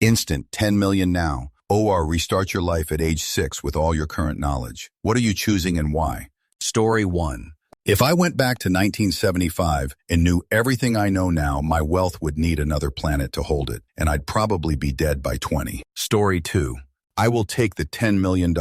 Instant 10 million now. OR restart your life at age 6 with all your current knowledge. What are you choosing and why? Story 1. If I went back to 1975 and knew everything I know now, my wealth would need another planet to hold it, and I'd probably be dead by 20. Story 2. I will take the $10 million.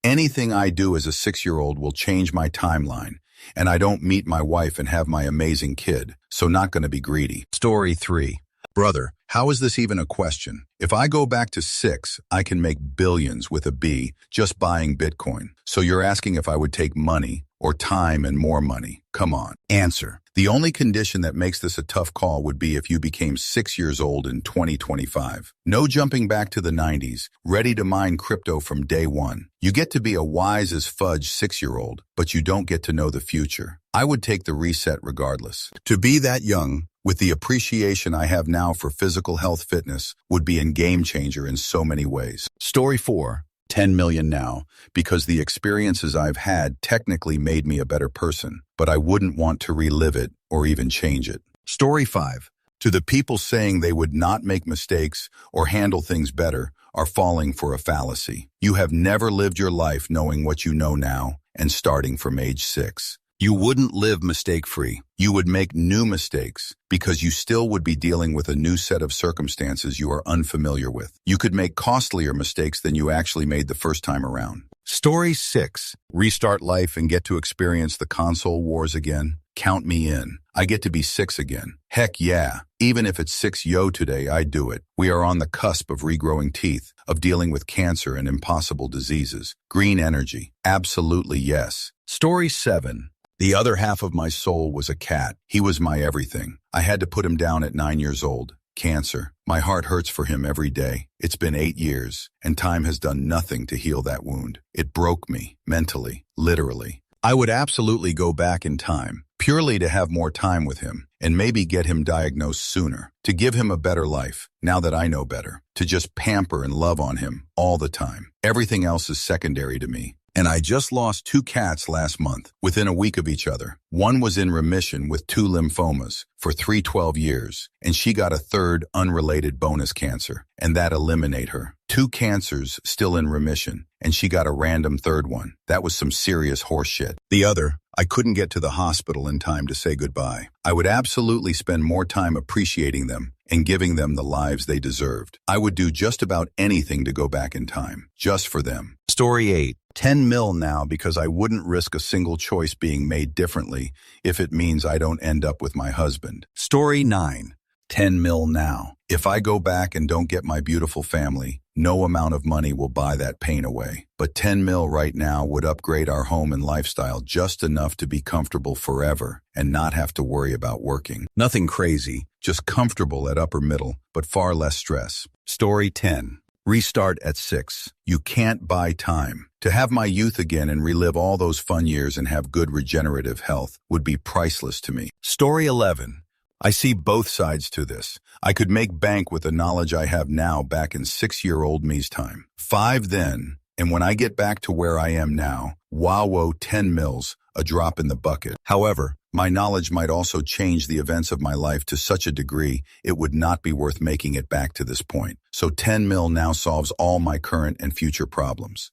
Anything I do as a 6-year-old will change my timeline, and I don't meet my wife and have my amazing kid, so not going to be greedy. Story 3. Brother, how is this even a question? If I go back to 6, I can make billions with a B just buying Bitcoin. So you're asking if I would take money or time and more money. Come on. Answer. The only condition that makes this a tough call would be if you became 6 years old in 2025. No jumping back to the 90s, ready to mine crypto from day one. You get to be a wise as fudge 6-year-old, but you don't get to know the future. I would take the reset regardless. To be that young, with the appreciation I have now for physical health fitness, would be a game changer in so many ways. Story 4. 10 million now, because the experiences I've had technically made me a better person, but I wouldn't want to relive it or even change it. Story 5. To the people saying they would not make mistakes or handle things better are falling for a fallacy. You have never lived your life knowing what you know now and starting from age 6. You wouldn't live mistake-free. You would make new mistakes because you still would be dealing with a new set of circumstances you are unfamiliar with. You could make costlier mistakes than you actually made the first time around. Story 6. Restart life and get to experience the console wars again? Count me in. I get to be 6 again. Heck yeah. Even if it's 6-yo today, I'd do it. We are on the cusp of regrowing teeth, of dealing with cancer and impossible diseases. Green energy. Absolutely yes. Story 7. The other half of my soul was a cat. He was my everything. I had to put him down at 9 years old. Cancer. My heart hurts for him every day. It's been 8 years, and time has done nothing to heal that wound. It broke me, mentally, literally. I would absolutely go back in time, purely to have more time with him, and maybe get him diagnosed sooner, to give him a better life, now that I know better, to just pamper and love on him all the time. Everything else is secondary to me. And I just lost 2 cats last month, within a week of each other. One was in remission with 2 lymphomas for 12 years, and she got a third unrelated bonus cancer, and that eliminated her. 2 cancers still in remission, and she got a random third one. That was some serious horse shit. The other, I couldn't get to the hospital in time to say goodbye. I would absolutely spend more time appreciating them and giving them the lives they deserved. I would do just about anything to go back in time, just for them. Story 8. 10 mil now because I wouldn't risk a single choice being made differently if it means I don't end up with my husband. Story 9. 10 mil now. If I go back and don't get my beautiful family, no amount of money will buy that pain away. But 10 mil right now would upgrade our home and lifestyle just enough to be comfortable forever and not have to worry about working. Nothing crazy, just comfortable at upper middle, but far less stress. Story 10. Restart at 6. You can't buy time. To have my youth again and relive all those fun years and have good regenerative health would be priceless to me. Story 11. I see both sides to this. I could make bank with the knowledge I have now back in 6-year-old me's time. 5 then, and when I get back to where I am now, wow, 10 mils, a drop in the bucket. However, my knowledge might also change the events of my life to such a degree it would not be worth making it back to this point. So 10 mil now solves all my current and future problems.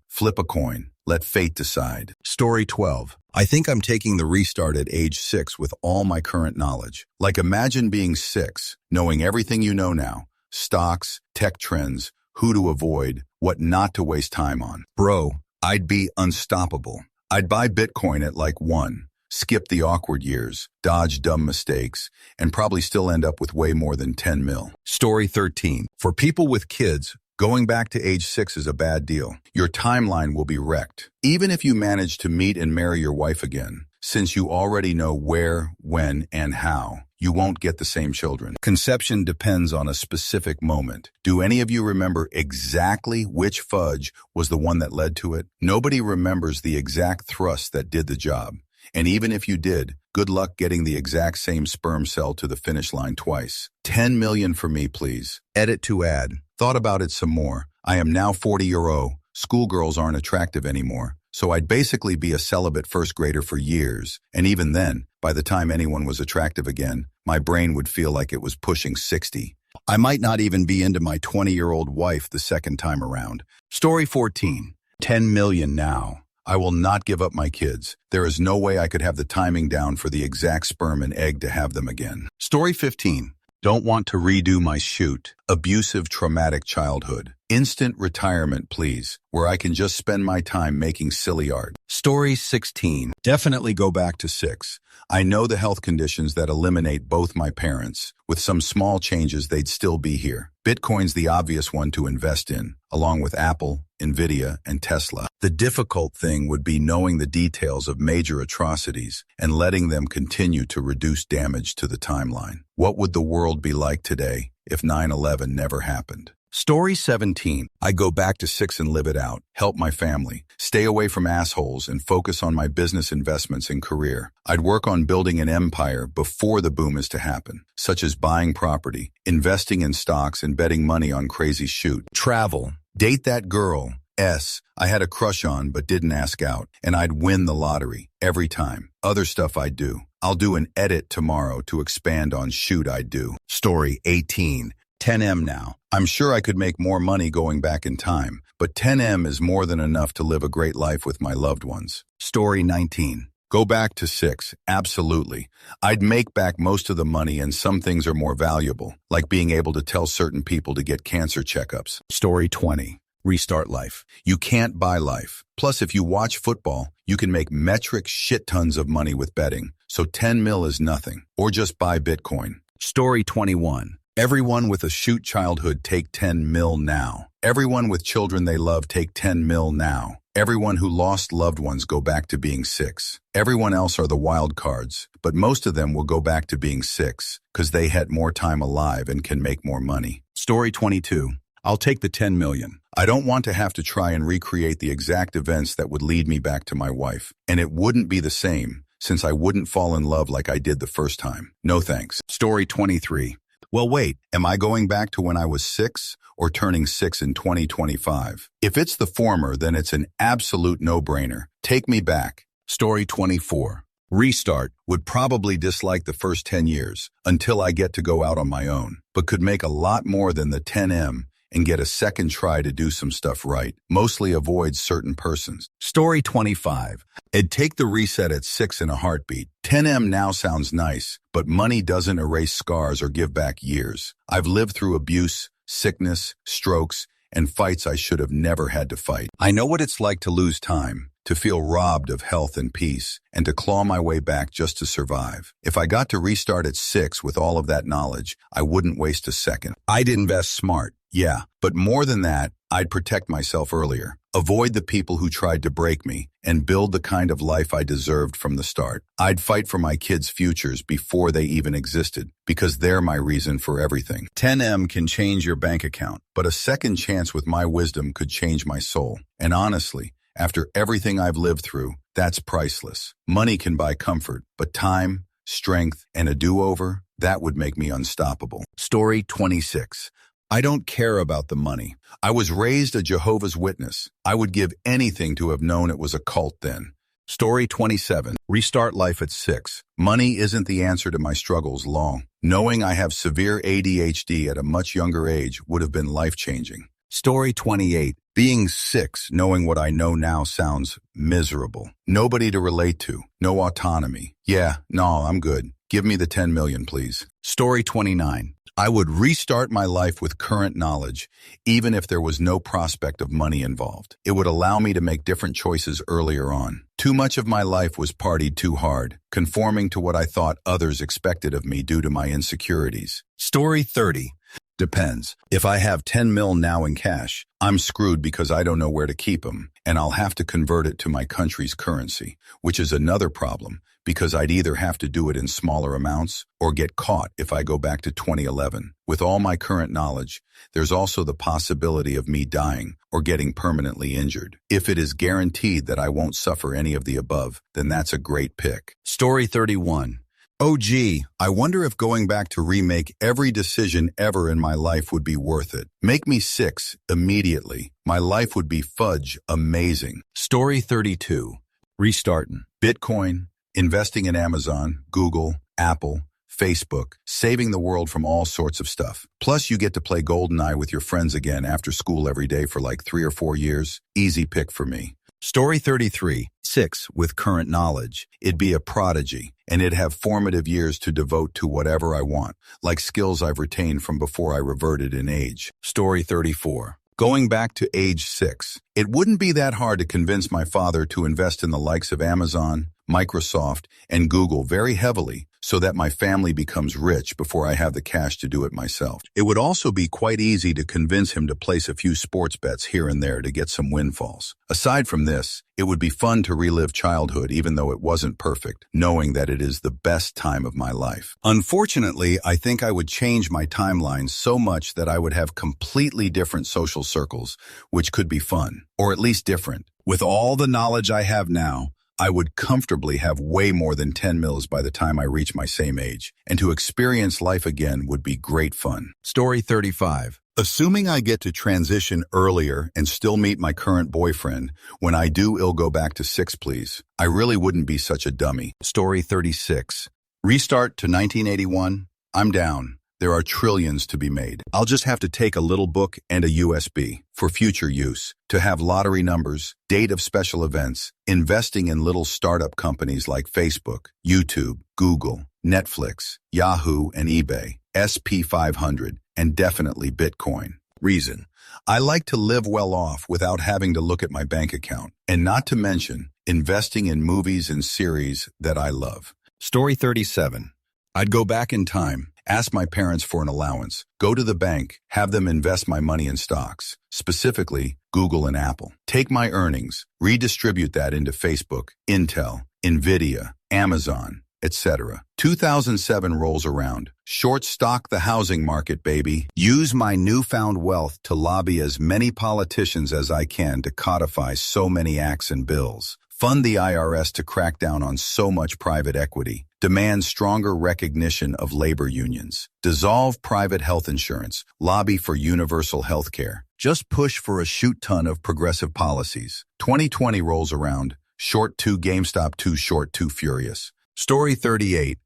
Flip a coin. Let fate decide. Story 12. I think I'm taking the restart at age 6 with all my current knowledge. Like imagine being 6, knowing everything you know now. Stocks, tech trends, who to avoid, what not to waste time on. Bro, I'd be unstoppable. I'd buy Bitcoin at like 1. Skip the awkward years, dodge dumb mistakes, and probably still end up with way more than 10 mil. Story 13. For people with kids, going back to age 6 is a bad deal. Your timeline will be wrecked. Even if you manage to meet and marry your wife again, since you already know where, when, and how, you won't get the same children. Conception depends on a specific moment. Do any of you remember exactly which fudge was the one that led to it? Nobody remembers the exact thrust that did the job. And even if you did, good luck getting the exact same sperm cell to the finish line twice. 10 million for me, please. Edit to add. Thought about it some more. I am now 40-year-old. Schoolgirls aren't attractive anymore. So I'd basically be a celibate first grader for years. And even then, by the time anyone was attractive again, my brain would feel like it was pushing 60. I might not even be into my 20-year-old wife the second time around. Story 14. 10 million now. I will not give up my kids. There is no way I could have the timing down for the exact sperm and egg to have them again. Story 15. Don't want to redo my shoot. Abusive, traumatic childhood. Instant retirement, please, where I can just spend my time making silly art. Story 16. Definitely go back to 6. I know the health conditions that eliminate both my parents. With some small changes, they'd still be here. Bitcoin's the obvious one to invest in, along with Apple, Nvidia, and Tesla. The difficult thing would be knowing the details of major atrocities and letting them continue to reduce damage to the timeline. What would the world be like today if 9/11 never happened? Story 17. I go back to 6 and live it out, help my family, stay away from assholes, and focus on my business investments and career. I'd work on building an empire before the boom is to happen, such as buying property, investing in stocks, and betting money on crazy shoot. Travel. Date that girl, S, I had a crush on but didn't ask out, and I'd win the lottery every time. Other stuff I'd do. I'll do an edit tomorrow to expand on shoot I'd do. Story 18. 10M now. I'm sure I could make more money going back in time, but 10M is more than enough to live a great life with my loved ones. Story 19. Go back to 6. Absolutely. I'd make back most of the money, and some things are more valuable, like being able to tell certain people to get cancer checkups. Story 20. Restart life. You can't buy life. Plus, if you watch football, you can make metric shit tons of money with betting. So 10 mil is nothing. Or just buy Bitcoin. Story 21. Everyone with a shoot childhood take 10 mil now. Everyone with children they love take 10 mil now. Everyone who lost loved ones go back to being 6. Everyone else are the wild cards, but most of them will go back to being 6 because they had more time alive and can make more money. Story 22. I'll take the 10 million. I don't want to have to try and recreate the exact events that would lead me back to my wife. And it wouldn't be the same since I wouldn't fall in love like I did the first time. No thanks. Story 23. Well, wait, am I going back to when I was 6 or turning 6 in 2025? If it's the former, then it's an absolute no-brainer. Take me back. Story 24. Restart. Would probably dislike the first 10 years until I get to go out on my own, but could make a lot more than the 10M and get a second try to do some stuff right. Mostly avoid certain persons. Story 25. I'd take the reset at 6 in a heartbeat. 10M now sounds nice, but money doesn't erase scars or give back years. I've lived through abuse, sickness, strokes, and fights I should have never had to fight. I know what it's like to lose time, to feel robbed of health and peace, and to claw my way back just to survive. If I got to restart at 6 with all of that knowledge, I wouldn't waste a second. I'd invest smart. Yeah, but more than that, I'd protect myself earlier, avoid the people who tried to break me, and build the kind of life I deserved from the start. I'd fight for my kids' futures before they even existed, because they're my reason for everything. 10M can change your bank account, but a second chance with my wisdom could change my soul. And honestly, after everything I've lived through, that's priceless. Money can buy comfort, but time, strength, and a do-over, that would make me unstoppable. Story 26. I don't care about the money. I was raised a Jehovah's Witness. I would give anything to have known it was a cult then. Story 27. Restart life at 6. Money isn't the answer to my struggles long. Knowing I have severe ADHD at a much younger age would have been life-changing. Story 28. Being 6, knowing what I know now, sounds miserable. Nobody to relate to. No autonomy. Yeah, no, I'm good. Give me the 10 million, please. Story 29. I would restart my life with current knowledge, even if there was no prospect of money involved. It would allow me to make different choices earlier on. Too much of my life was partied too hard, conforming to what I thought others expected of me due to my insecurities. Story 30. Depends. If I have 10 mil now in cash, I'm screwed because I don't know where to keep them, and I'll have to convert it to my country's currency, which is another problem because I'd either have to do it in smaller amounts or get caught if I go back to 2011. With all my current knowledge, there's also the possibility of me dying or getting permanently injured. If it is guaranteed that I won't suffer any of the above, then that's a great pick. Story 31. Oh gee, I wonder if going back to remake every decision ever in my life would be worth it. Make me 6 immediately. My life would be fudge amazing. Story 32. Restarting. Bitcoin, investing in Amazon, Google, Apple, Facebook, saving the world from all sorts of stuff. Plus, you get to play GoldenEye with your friends again after school every day for like 3 or 4 years. Easy pick for me. Story 33. 6. With current knowledge, it'd be a prodigy, and it'd have formative years to devote to whatever I want, like skills I've retained from before I reverted in age. Story 34. Going back to age 6, it wouldn't be that hard to convince my father to invest in the likes of Amazon, Microsoft, and Google very heavily so that my family becomes rich before I have the cash to do it myself. It would also be quite easy to convince him to place a few sports bets here and there to get some windfalls. Aside from this, it would be fun to relive childhood even though it wasn't perfect, knowing that it is the best time of my life. Unfortunately, I think I would change my timeline so much that I would have completely different social circles, which could be fun, or at least different. With all the knowledge I have now, I would comfortably have way more than 10 mils by the time I reach my same age, and to experience life again would be great fun. Story 35. Assuming I get to transition earlier and still meet my current boyfriend, when I do, I'll go back to 6, please. I really wouldn't be such a dummy. Story 36. Restart to 1981? I'm down. There are trillions to be made. I'll just have to take a little book and a USB for future use, to have lottery numbers, date of special events, investing in little startup companies like Facebook, YouTube, Google, Netflix, Yahoo, and eBay, SP500, and definitely Bitcoin. Reason: I like to live well off without having to look at my bank account, and not to mention investing in movies and series that I love. Story 37. I'd go back in time, ask my parents for an allowance, go to the bank, have them invest my money in stocks, specifically Google and Apple. Take my earnings, redistribute that into Facebook, Intel, Nvidia, Amazon, etc. 2007 rolls around. Short stock the housing market, baby. Use my newfound wealth to lobby as many politicians as I can to codify so many acts and bills. Fund the IRS to crack down on so much private equity. Demand stronger recognition of labor unions. Dissolve private health insurance. Lobby for universal health care. Just push for a shoot ton of progressive policies. 2020 rolls around. Short too GameStop, too short, too furious. Story 38.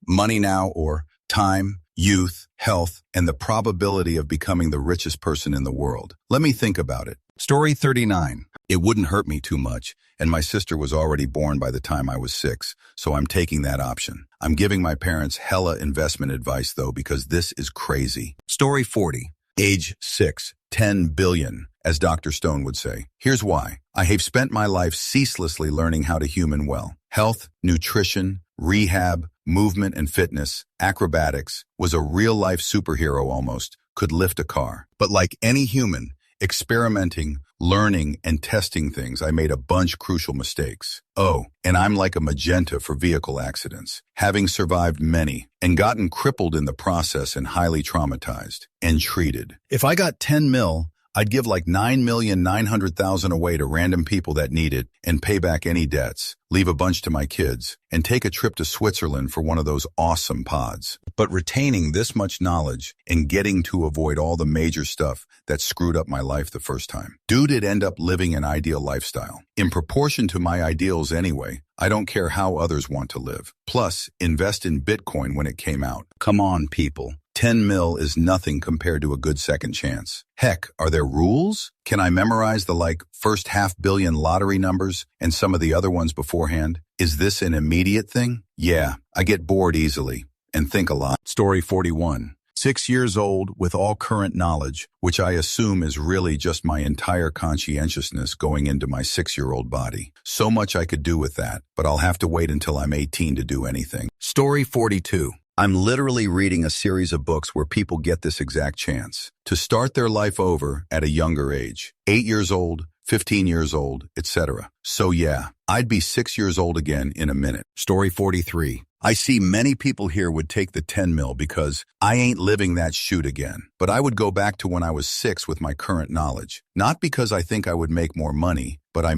Money now or time, youth, health, and the probability of becoming the richest person in the world. Let me think about it. Story 39. It wouldn't hurt me too much, and my sister was already born by the time I was 6, so I'm taking that option. I'm giving my parents hella investment advice, though, because this is crazy. Story 40. Age 6, 10 billion, as Dr. Stone would say. Here's why. I have spent my life ceaselessly learning how to human well. Health, nutrition, rehab, movement and fitness, acrobatics, was a real-life superhero almost, could lift a car. But like any human, experimenting, learning, and testing things, I made a bunch crucial mistakes. Oh, and I'm like a magenta for vehicle accidents, having survived many and gotten crippled in the process and highly traumatized and treated. If I got 10 mil, I'd give like 9,900,000 away to random people that need it and pay back any debts, leave a bunch to my kids, and take a trip to Switzerland for one of those awesome pods. But retaining this much knowledge and getting to avoid all the major stuff that screwed up my life the first time. Dude'd end up living an ideal lifestyle. In proportion to my ideals anyway, I don't care how others want to live. Plus, invest in Bitcoin when it came out. Come on, people. 10 mil is nothing compared to a good second chance. Heck, are there rules? Can I memorize the first 500 million lottery numbers and some of the other ones beforehand? Is this an immediate thing? Yeah, I get bored easily and think a lot. Story 41. 6 years old with all current knowledge, which I assume is really just my entire conscientiousness going into my 6-year-old body. So much I could do with that, but I'll have to wait until I'm 18 to do anything. Story 42. I'm literally reading a series of books where people get this exact chance to start their life over at a younger age, 8 years old, 15 years old, etc. So yeah, I'd be 6 years old again in a minute. Story 43. I see many people here would take the 10 mil because I ain't living that shoot again. But I would go back to when I was 6 with my current knowledge. Not because I think I would make more money, but I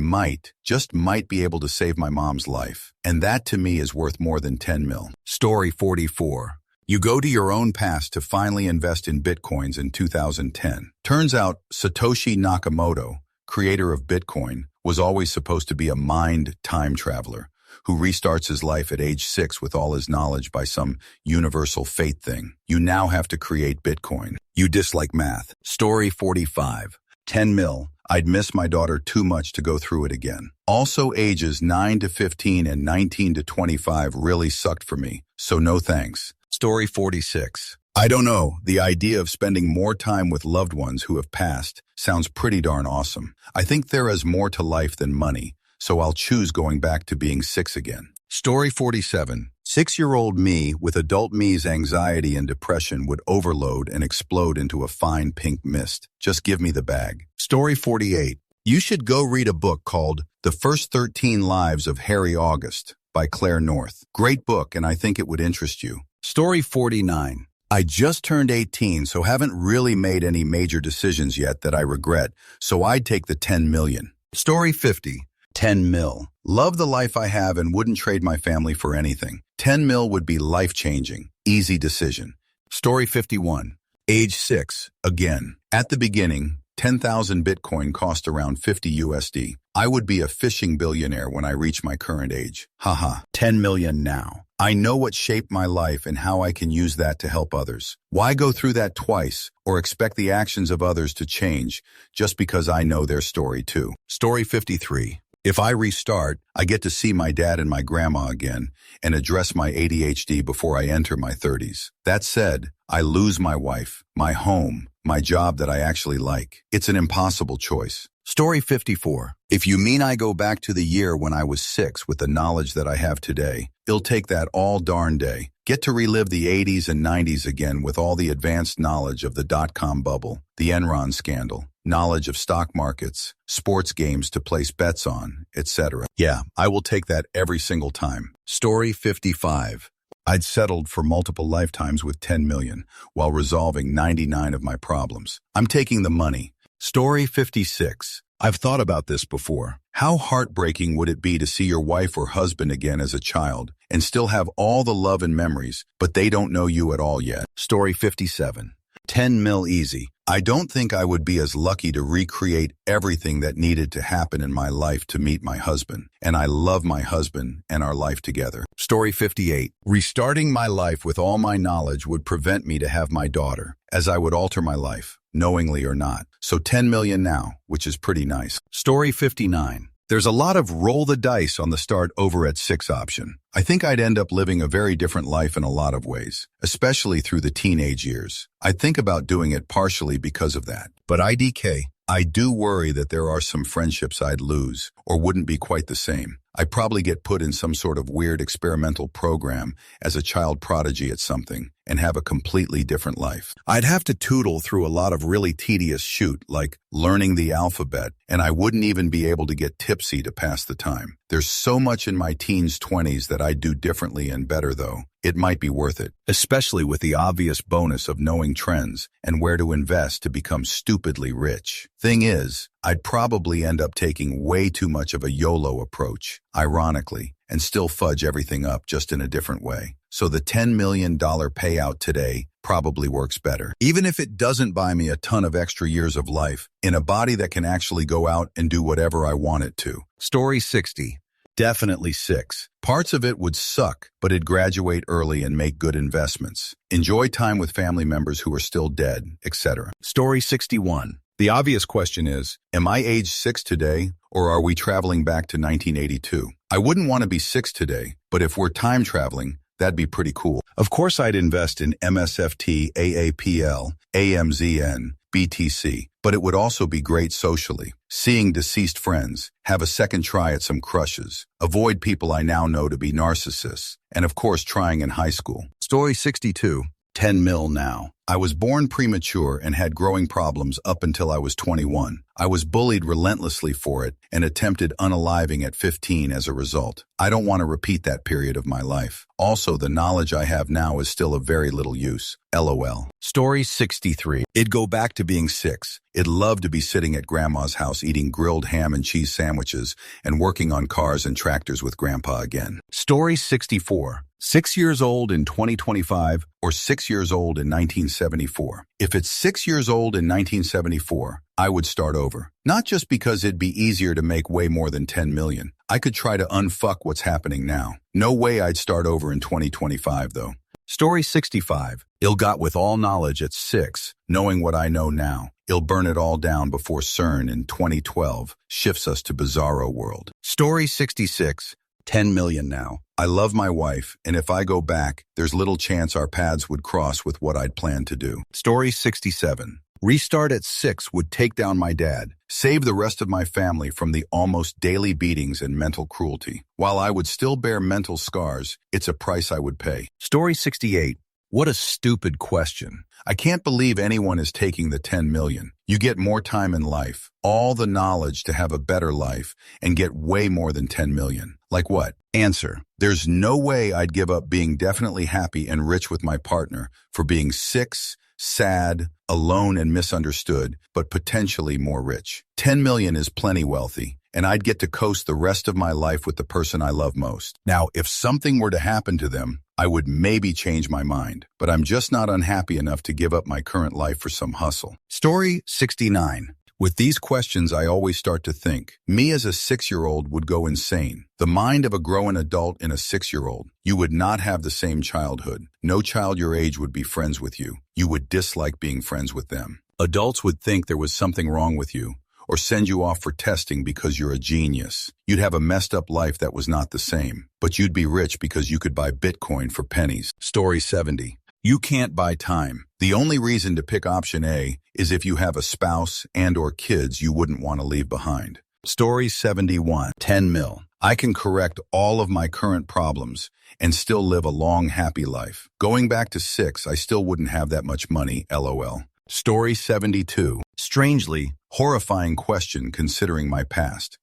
just might be able to save my mom's life. And that to me is worth more than 10 mil. Story 44. You go to your own past to finally invest in Bitcoins in 2010. Turns out Satoshi Nakamoto, creator of Bitcoin, was always supposed to be a mind time traveler. who restarts his life at age 6 with all his knowledge by some universal fate thing. You now have to create Bitcoin. You dislike math. Story 45. 10 mil. I'd miss my daughter too much to go through it again. Also, ages 9 to 15 and 19 to 25 really sucked for me, so no thanks. Story 46. I don't know, the idea of spending more time with loved ones who have passed sounds pretty darn awesome. I think there is more to life than money, so I'll choose going back to being 6 again. Story 47. 6-year-old me with adult me's anxiety and depression would overload and explode into a fine pink mist. Just give me the bag. Story 48. You should go read a book called The First 13 Lives of Harry August by Claire North. Great book, and I think it would interest you. Story 49. I just turned 18, so haven't really made any major decisions yet that I regret, so I'd take the 10 million. Story 50. 10 mil. Love the life I have and wouldn't trade my family for anything. 10 mil would be life-changing. Easy decision. Story 51. Age 6. Again. At the beginning, 10,000 Bitcoin cost around 50 USD. I would be a fishing billionaire when I reach my current age. Haha. 10 million now. I know what shaped my life and how I can use that to help others. Why go through that twice or expect the actions of others to change just because I know their story too? Story 53. If I restart, I get to see my dad and my grandma again and address my ADHD before I enter my 30s. That said, I lose my wife, my home, my job that I actually like. It's an impossible choice. Story 54. If you mean I go back to the year when I was 6 with the knowledge that I have today, it'll take that all darn day. Get to relive the 80s and 90s again with all the advanced knowledge of the dot-com bubble, the Enron scandal, knowledge of stock markets, sports games to place bets on, etc. Yeah, I will take that every single time. Story 55. I'd settled for multiple lifetimes with 10 million while resolving 99 of my problems. I'm taking the money. Story 56. I've thought about this before. How heartbreaking would it be to see your wife or husband again as a child and still have all the love and memories, but they don't know you at all yet? Story 57. 10 mil easy. I don't think I would be as lucky to recreate everything that needed to happen in my life to meet my husband, and I love my husband and our life together. Story 58. Restarting my life with all my knowledge would prevent me to have my daughter, as I would alter my life, knowingly or not. So 10 million now, which is pretty nice. Story 59. There's a lot of roll the dice on the start over at 6 option. I think I'd end up living a very different life in a lot of ways, especially through the teenage years. I think about doing it partially because of that. But IDK, I do worry that there are some friendships I'd lose or wouldn't be quite the same. I'd probably get put in some sort of weird experimental program as a child prodigy at something and have a completely different life. I'd have to tootle through a lot of really tedious shoot, like learning the alphabet, and I wouldn't even be able to get tipsy to pass the time. There's so much in my teens, 20s that I'd do differently and better, though. It might be worth it, especially with the obvious bonus of knowing trends and where to invest to become stupidly rich. Thing is, I'd probably end up taking way too much of a YOLO approach, ironically, and still fudge everything up just in a different way. So the $10 million payout today probably works better. Even if it doesn't buy me a ton of extra years of life, in a body that can actually go out and do whatever I want it to. Story 60. Definitely 6. Parts of it would suck, but it'd graduate early and make good investments. Enjoy time with family members who are still dead, etc. Story 61. The obvious question is, am I age 6 today, or are we traveling back to 1982? I wouldn't want to be 6 today, but if we're time traveling, that'd be pretty cool. Of course I'd invest in MSFT, AAPL, AMZN, BTC, but it would also be great socially. Seeing deceased friends, have a second try at some crushes, avoid people I now know to be narcissists, and of course trying in high school. Story 62. 10 mil now. I was born premature and had growing problems up until I was 21. I was bullied relentlessly for it and attempted unaliving at 15 as a result. I don't want to repeat that period of my life. Also, the knowledge I have now is still of very little use. LOL. Story 63. It'd go back to being 6. It'd love to be sitting at Grandma's house eating grilled ham and cheese sandwiches and working on cars and tractors with Grandpa again. Story 64. 6 years old in 2025 or 6 years old in 1960. 1974. If it's 6 years old in 1974, I would start over. Not just because it'd be easier to make way more than 10 million. I could try to unfuck what's happening now. No way I'd start over in 2025, though. Story 65. Ill got with all knowledge at 6, knowing what I know now. He'll burn it all down before CERN in 2012 shifts us to Bizarro World. Story 66. 10 million now. I love my wife, and if I go back, there's little chance our paths would cross with what I'd planned to do. Story 67. Restart at 6 would take down my dad, save the rest of my family from the almost daily beatings and mental cruelty. While I would still bear mental scars, it's a price I would pay. Story 68. What a stupid question. I can't believe anyone is taking the 10 million. You get more time in life, all the knowledge to have a better life, and get way more than 10 million. Like what? Answer. There's no way I'd give up being definitely happy and rich with my partner for being 6, sad, alone and misunderstood, but potentially more rich. 10 million is plenty wealthy, and I'd get to coast the rest of my life with the person I love most. Now, if something were to happen to them, I would maybe change my mind, but I'm just not unhappy enough to give up my current life for some hustle. Story 69. With these questions, I always start to think, me as a 6-year-old would go insane. The mind of a growing adult in a 6-year-old. You would not have the same childhood. No child your age would be friends with you. You would dislike being friends with them. Adults would think there was something wrong with you, or send you off for testing because you're a genius. You'd have a messed up life that was not the same, but you'd be rich because you could buy Bitcoin for pennies. Story 70. You can't buy time. The only reason to pick option A is if you have a spouse and/or kids you wouldn't want to leave behind. Story 71. 10 mil. I can correct all of my current problems and still live a long, happy life. Going back to 6, I still wouldn't have that much money, LOL. Story 72. Strangely, horrifying question considering my past.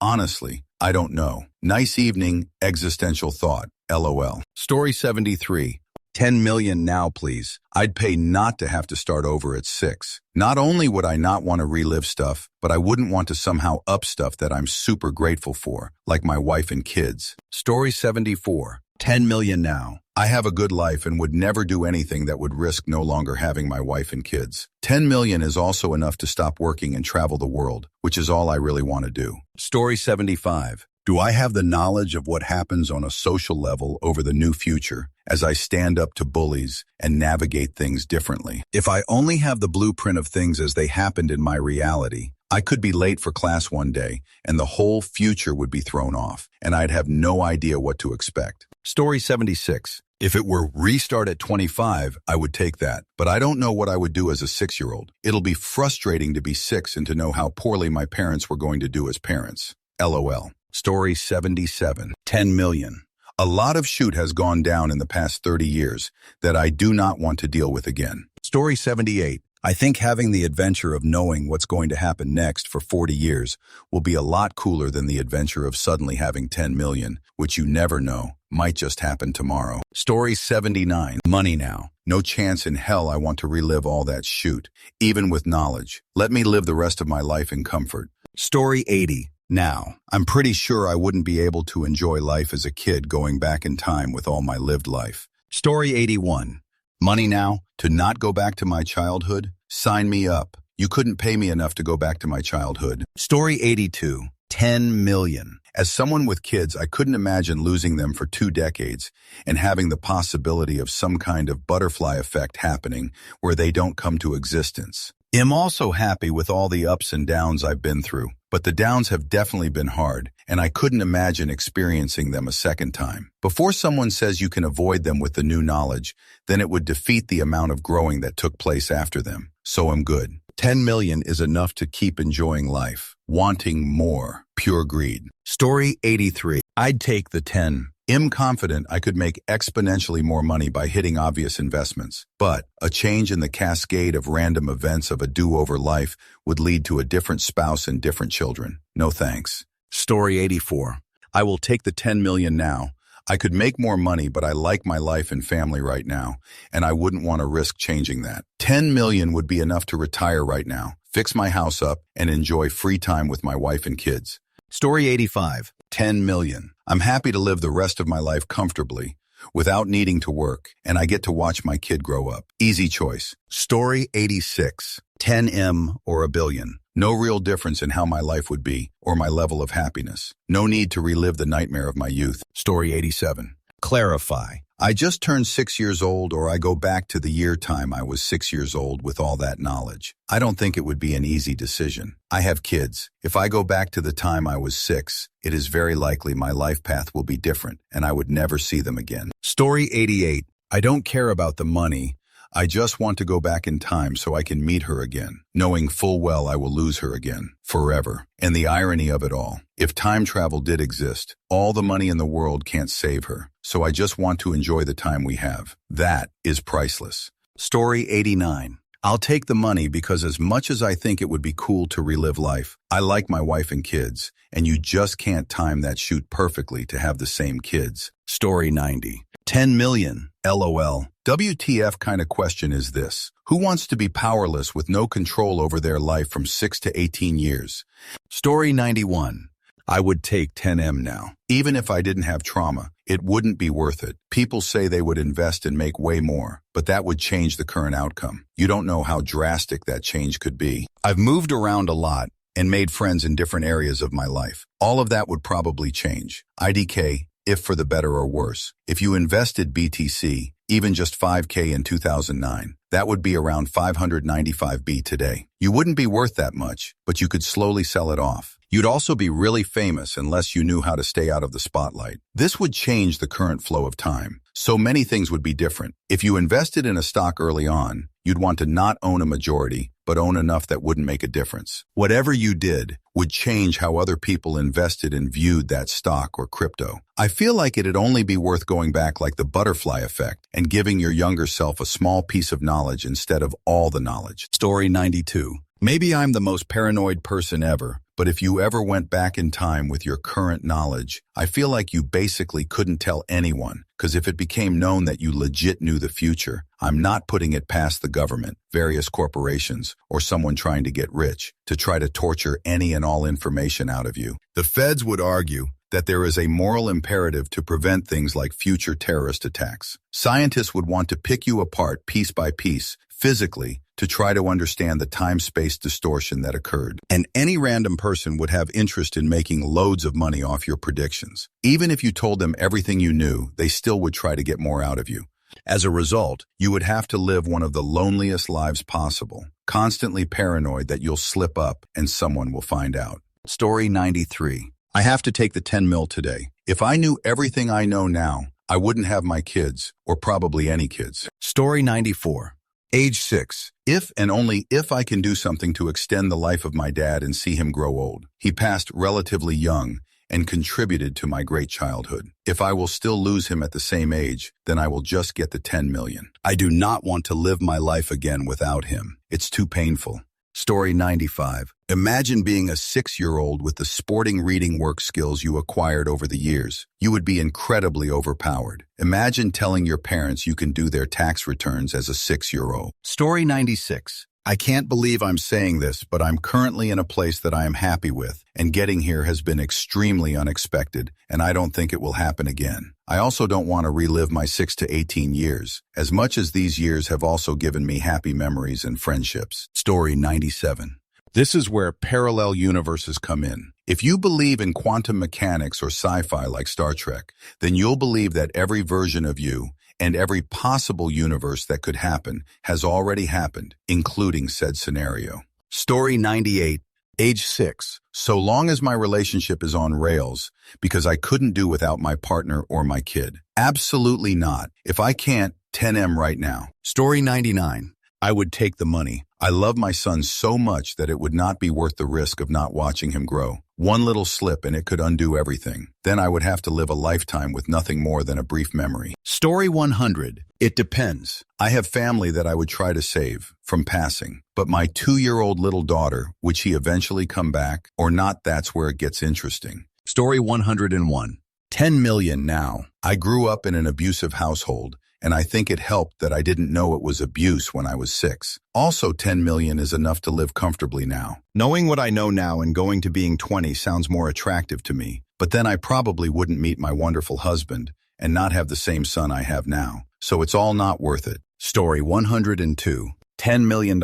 Honestly, I don't know. Nice evening, existential thought, LOL. Story 73. 10 million now, please. I'd pay not to have to start over at 6. Not only would I not want to relive stuff, but I wouldn't want to somehow up stuff that I'm super grateful for, like my wife and kids. Story 74. 10 million now. I have a good life and would never do anything that would risk no longer having my wife and kids. 10 million is also enough to stop working and travel the world, which is all I really want to do. Story 75. Do I have the knowledge of what happens on a social level over the new future as I stand up to bullies and navigate things differently? If I only have the blueprint of things as they happened in my reality, I could be late for class one day and the whole future would be thrown off, and I'd have no idea what to expect. Story 76. If it were restart at 25, I would take that, but I don't know what I would do as a 6-year-old. It'll be frustrating to be 6 and to know how poorly my parents were going to do as parents. LOL. Story 77. 10 million. A lot of shit has gone down in the past 30 years that I do not want to deal with again. Story 78. I think having the adventure of knowing what's going to happen next for 40 years will be a lot cooler than the adventure of suddenly having 10 million, which you never know, might just happen tomorrow. Story 79. Money now. No chance in hell I want to relive all that shit, even with knowledge. Let me live the rest of my life in comfort. Story 80. Now, I'm pretty sure I wouldn't be able to enjoy life as a kid going back in time with all my lived life. Story 81. Money now? To not go back to my childhood? Sign me up. You couldn't pay me enough to go back to my childhood. Story 82. 10 million. As someone with kids, I couldn't imagine losing them for 2 decades and having the possibility of some kind of butterfly effect happening where they don't come to existence. I'm also happy with all the ups and downs I've been through, but the downs have definitely been hard, and I couldn't imagine experiencing them a second time. Before someone says you can avoid them with the new knowledge, then it would defeat the amount of growing that took place after them. So I'm good. 10 million is enough to keep enjoying life. Wanting more. Pure greed. Story 83. I'd take the 10. I'm confident I could make exponentially more money by hitting obvious investments, but a change in the cascade of random events of a do-over life would lead to a different spouse and different children. No thanks. Story 84. I will take the 10 million now. I could make more money, but I like my life and family right now, and I wouldn't want to risk changing that. 10 million would be enough to retire right now, fix my house up, and enjoy free time with my wife and kids. Story 85. 10 million. I'm happy to live the rest of my life comfortably, without needing to work, and I get to watch my kid grow up. Easy choice. Story 86. 10M or a billion. No real difference in how my life would be or my level of happiness. No need to relive the nightmare of my youth. Story 87. Clarify. I just turned 6 years old, or I go back to the year time I was 6 years old with all that knowledge. I don't think it would be an easy decision. I have kids. If I go back to the time I was 6, it is very likely my life path will be different and I would never see them again. Story 88. I don't care about the money. I just want to go back in time so I can meet her again, knowing full well I will lose her again, forever. And the irony of it all, if time travel did exist, all the money in the world can't save her. So I just want to enjoy the time we have. That is priceless. Story 89. I'll take the money because as much as I think it would be cool to relive life, I like my wife and kids, and you just can't time that shoot perfectly to have the same kids. Story 90. 10 million. LOL. WTF kind of question is this? Who wants to be powerless with no control over their life from 6 to 18 years? Story 91. I would take 10M now. Even if I didn't have trauma, it wouldn't be worth it. People say they would invest and make way more, but that would change the current outcome. You don't know how drastic that change could be. I've moved around a lot and made friends in different areas of my life. All of that would probably change. IDK, if for the better or worse. If you invested BTC, even just 5K in 2009, that would be around 595B today. You wouldn't be worth that much, but you could slowly sell it off. You'd also be really famous unless you knew how to stay out of the spotlight. This would change the current flow of time. So many things would be different. If you invested in a stock early on, you'd want to not own a majority, but own enough that wouldn't make a difference. Whatever you did would change how other people invested and viewed that stock or crypto. I feel like it'd only be worth going back like the butterfly effect and giving your younger self a small piece of knowledge instead of all the knowledge. Story 92. Maybe I'm the most paranoid person ever, but if you ever went back in time with your current knowledge, I feel like you basically couldn't tell anyone, because if it became known that you legit knew the future, I'm not putting it past the government, various corporations, or someone trying to get rich to try to torture any and all information out of you. The feds would argue that there is a moral imperative to prevent things like future terrorist attacks. Scientists would want to pick you apart piece by piece, physically, to try to understand the time-space distortion that occurred. And any random person would have interest in making loads of money off your predictions. Even if you told them everything you knew, they still would try to get more out of you. As a result, you would have to live one of the loneliest lives possible, constantly paranoid that you'll slip up and someone will find out. Story 93. I have to take the 10 mil today. If I knew everything I know now, I wouldn't have my kids, or probably any kids. Story 94. Age 6. If and only if I can do something to extend the life of my dad and see him grow old. He passed relatively young and contributed to my great childhood. If I will still lose him at the same age, then I will just get the 10 million. I do not want to live my life again without him. It's too painful. Story 95. Imagine being a 6-year-old with the sporting reading work skills you acquired over the years. You would be incredibly overpowered. Imagine telling your parents you can do their tax returns as a 6-year-old. Story 96. I can't believe I'm saying this, but I'm currently in a place that I am happy with, and getting here has been extremely unexpected, and I don't think it will happen again. I also don't want to relive my 6 to 18 years, as much as these years have also given me happy memories and friendships. Story 97. This is where parallel universes come in. If you believe in quantum mechanics or sci-fi like Star Trek, then you'll believe that every version of you and every possible universe that could happen has already happened, including said scenario. Story 98. Age 6. So long as my relationship is on rails, because I couldn't do without my partner or my kid. Absolutely not. If I can't, 10M right now. Story 99. I would take the money. I love my son so much that it would not be worth the risk of not watching him grow. One little slip and it could undo everything. Then I would have to live a lifetime with nothing more than a brief memory. Story 100. It depends. I have family that I would try to save from passing, but my 2-year-old little daughter, would she eventually come back or not? That's where it gets interesting. Story 101. 10 million now. I grew up in an abusive household, and I think it helped that I didn't know it was abuse when I was 6. Also, 10 million is enough to live comfortably now. Knowing what I know now and going to being 20 sounds more attractive to me, but then I probably wouldn't meet my wonderful husband, and not have the same son I have now. So it's all not worth it. Story 102. $10 million.